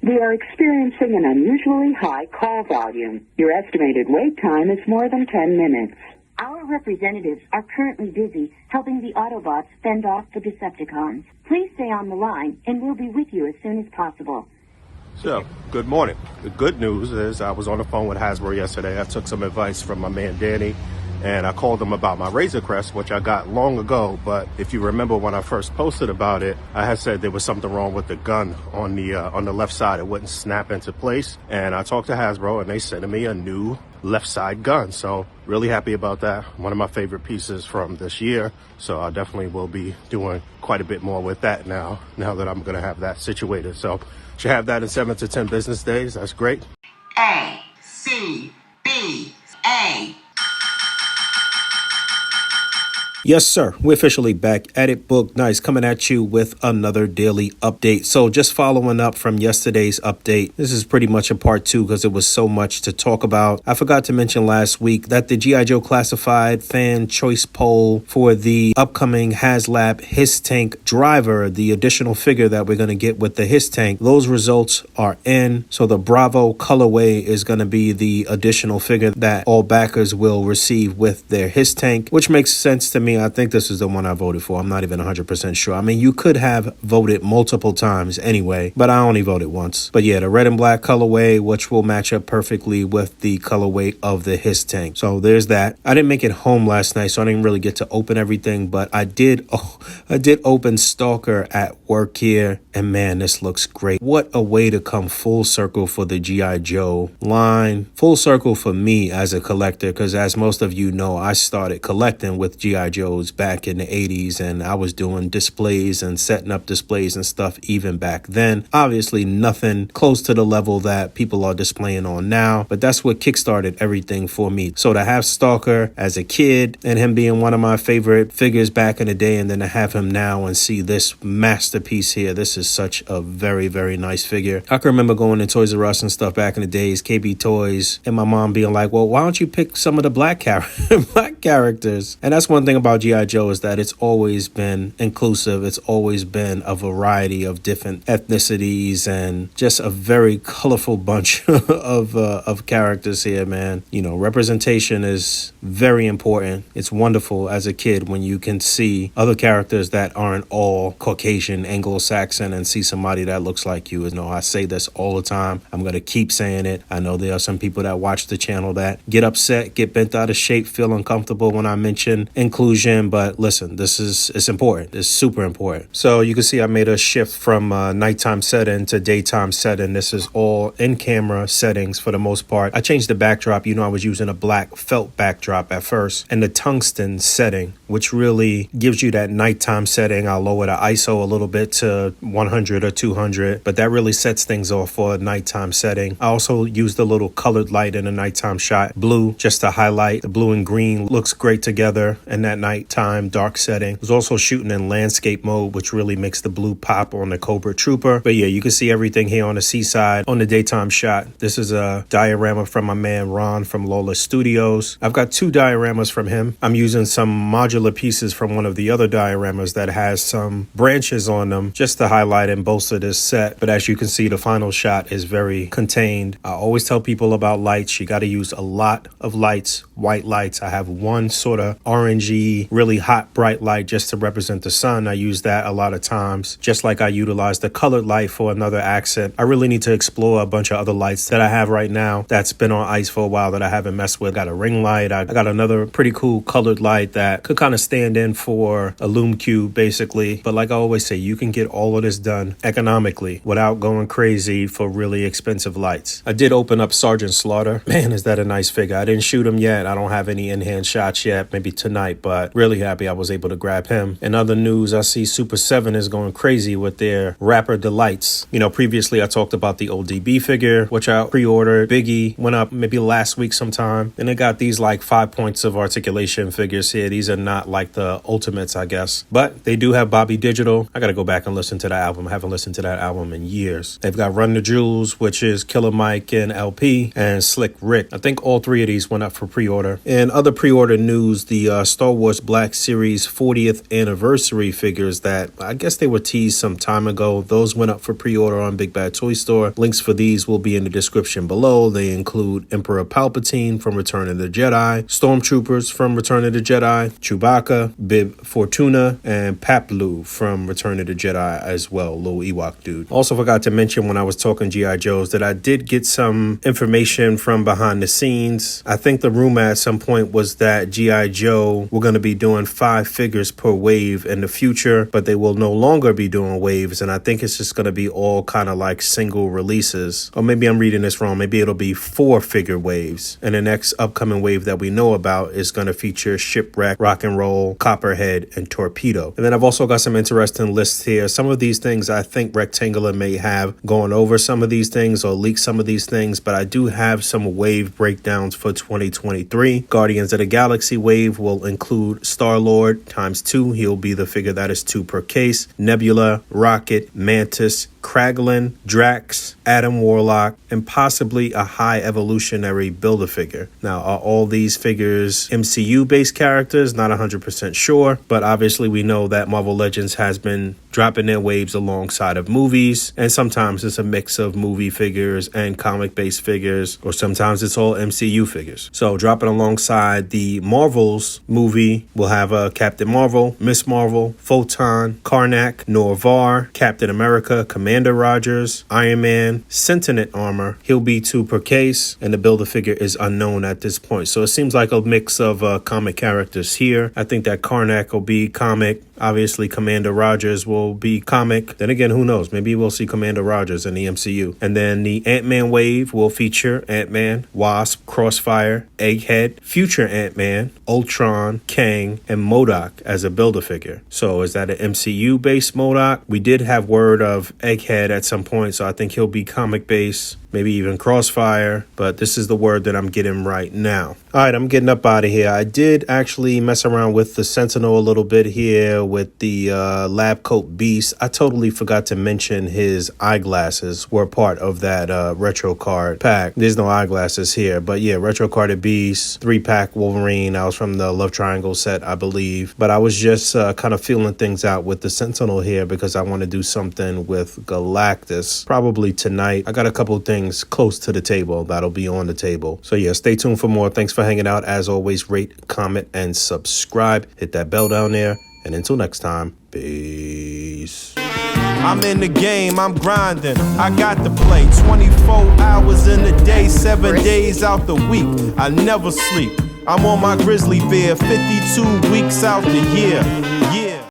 We are experiencing an unusually high call volume. Your estimated wait time is more than 10 minutes. Our representatives are currently busy helping the Autobots fend off the Decepticons. Please stay on the line, and we'll be with you as soon as possible. So, good morning. The good news is I was on the phone with Hasbro yesterday. I took some advice from my man Danny, and I called him about my Razor Crest, which I got long ago. But if you remember when I first posted about it, I had said there was something wrong with the gun on the left side. It wouldn't snap into place. And I talked to Hasbro, and they sent me a new left side gun. So really happy about that. One of my favorite pieces from this year. So I definitely will be doing quite a bit more with that now that I'm going to have that situated. So should have that in 7 to 10 business days. That's great. A.C.B.A. Yes, sir. We're officially back at it. Boog Nice coming at you with another daily update. So just following up from yesterday's update, this is pretty much a part 2 because it was so much to talk about. I forgot to mention last week that the GIJoe Classified Fan Choice Poll for the upcoming HasLab His Tank Driver, the additional figure that we're going to get with the His Tank, those results are in. So the Bravo colorway is going to be the additional figure that all backers will receive with their His Tank, which makes sense to me. I think this is the one I voted for. I'm not even 100% sure. I mean, you could have voted multiple times anyway, but I only voted once. But yeah, the red and black colorway, which will match up perfectly with the colorway of the His Tank. So there's that. I didn't make it home last night, so I didn't really get to open everything, but I did open Stalker at work here, and man, this looks great. What a way to come full circle for the GIJoe line. Full circle for me as a collector, because as most of you know, I started collecting with GIJoe back in the 80s, and I was doing displays and setting up displays and stuff even back then. Obviously nothing close to the level that people are displaying on now, but that's what kickstarted everything for me. So to have Stalker as a kid and him being one of my favorite figures back in the day, and then to have him now and see this masterpiece here, this is such a very, very nice figure. I can remember going to Toys R Us and stuff back in the days, KB Toys, and my mom being like, well, why don't you pick some of the black characters? And that's one thing about GIJoe, is that it's always been inclusive. It's always been a variety of different ethnicities and just a very colorful bunch of characters here, man. You know, representation is very important. It's wonderful as a kid when you can see other characters that aren't all Caucasian, Anglo-Saxon, and see somebody that looks like you. You know, I say this all the time. I'm going to keep saying it. I know there are some people that watch the channel that get upset, get bent out of shape, feel uncomfortable when I mention inclusion. But listen, it's important. It's super important. So you can see I made a shift from nighttime setting to daytime setting. This is all in camera settings for the most part. I changed the backdrop. You know, I was using a black felt backdrop at first, and the tungsten setting, which really gives you that nighttime setting. I'll lower the ISO a little bit to 100 or 200, but that really sets things off for a nighttime setting. I also used a little colored light in a nighttime shot, blue, just to highlight. The blue and green looks great together in that nighttime dark setting. I was also shooting in landscape mode, which really makes the blue pop on the Cobra Trooper. But yeah, you can see everything here on the seaside on the daytime shot. This is a diorama from my man Ron from Lawless Studios. I've got 2 dioramas from him. I'm using some modular pieces from one of the other dioramas that has some branches on them just to highlight and bolster this set. But as you can see, the final shot is very contained. I always tell people about lights. You got to use a lot of lights, white lights. I have one sort of orangey, really hot, bright light just to represent the sun. I use that a lot of times, just like I utilize the colored light for another accent. I really need to explore a bunch of other lights that I have right now that's been on ice for a while that I haven't messed with. Got a ring light. I got another pretty cool colored light that could kind of stand in for a Lume Cube, basically. But like I always say, you can get all of this done economically without going crazy for really expensive lights. I did open up Sergeant Slaughter. Man, is that a nice figure. I didn't shoot him yet. I don't have any in-hand shots yet, maybe tonight, but really happy I was able to grab him. In other news, I see Super 7 is going crazy with their Rapper Delights. You know, previously I talked about the ODB figure, which I pre-ordered. Biggie went up maybe last week sometime. And they got these like 5 points of articulation figures here. These are not like the Ultimates, I guess. But they do have Bobby Digital. I got to go back and listen to the album. I haven't listened to that album in years. They've got Run the Jewels, which is Killer Mike and LP, and Slick Rick. I think all three of these went up for pre-order. In other pre-order news, the Star Wars Black Series 40th anniversary figures that I guess they were teased some time ago, those went up for pre-order on Big Bad Toy Store. Links for these will be in the description below. They include Emperor Palpatine from Return of the Jedi, Stormtroopers from Return of the Jedi, Chewbacca, Bib Fortuna, and Paplu from Return of the Jedi as well, little Ewok dude. Also forgot to mention when I was talking G.I. Joes that I did get some information from behind the scenes. I think the rumor at some point was that G.I. Joe were going to be doing 5 figures per wave in the future, but they will no longer be doing waves, and I think it's just going to be all kind of like single releases. Or maybe I'm reading this wrong. Maybe it'll be 4 figure waves, and the next upcoming wave that we know about is going to feature Shipwreck, Rock and Roll, Copperhead, and Torpedo. And then I've also got some interesting lists here. Some of these things I think Rectangular may have gone over some of these things or leaked some of these things, but I do have some wave breakdowns for 2023. Guardians of the Galaxy wave will include Star-Lord ×2. He'll be the figure that is 2 per case. Nebula, Rocket, Mantis, Kraglin, Drax, Adam Warlock, and possibly a high evolutionary Build-A-Figure. Now, are all these figures MCU-based characters? Not 100% sure, but obviously we know that Marvel Legends has been dropping their waves alongside of movies, and sometimes it's a mix of movie figures and comic-based figures, or sometimes it's all MCU figures. So dropping alongside the Marvels movie, we'll have Captain Marvel, Miss Marvel, Photon, Karnak, Norvar, Captain America, Commander Rogers, Iron Man, Sentinel armor. He'll be 2 per case, and the Build-A-Figure is unknown at this point. So it seems like a mix of comic characters here. I think that Karnak will be comic. Obviously, Commander Rogers will be comic. Then again, who knows? Maybe we'll see Commander Rogers in the MCU. And then the Ant-Man wave will feature Ant-Man, Wasp, Crossfire, Egghead, future Ant-Man, Ultron, Kang, and MODOK as a Build-A-Figure. So is that an MCU-based MODOK? We did have word of Egghead at some point, so I think he'll be comic-based. Maybe even Crossfire, but this is the word that I'm getting right now. All right, I'm getting up out of here. I did actually mess around with the Sentinel a little bit here with the lab coat Beast. I totally forgot to mention his eyeglasses were part of that retro card pack. There's no eyeglasses here, but yeah, retro carded Beast, 3-pack Wolverine. That was from the Love Triangle set, I believe. But I was just kind of feeling things out with the Sentinel here because I want to do something with Galactus probably tonight. I got a couple things close to the table that'll be on the table. So yeah, stay tuned for more. Thanks for hanging out. As always, rate, comment, and subscribe. Hit that bell down there. And until next time, peace. I'm in the game, I'm grinding, I got to play 24 hours in a day, 7 days out the week. I never sleep. I'm on my grizzly bear, 52 weeks out the year.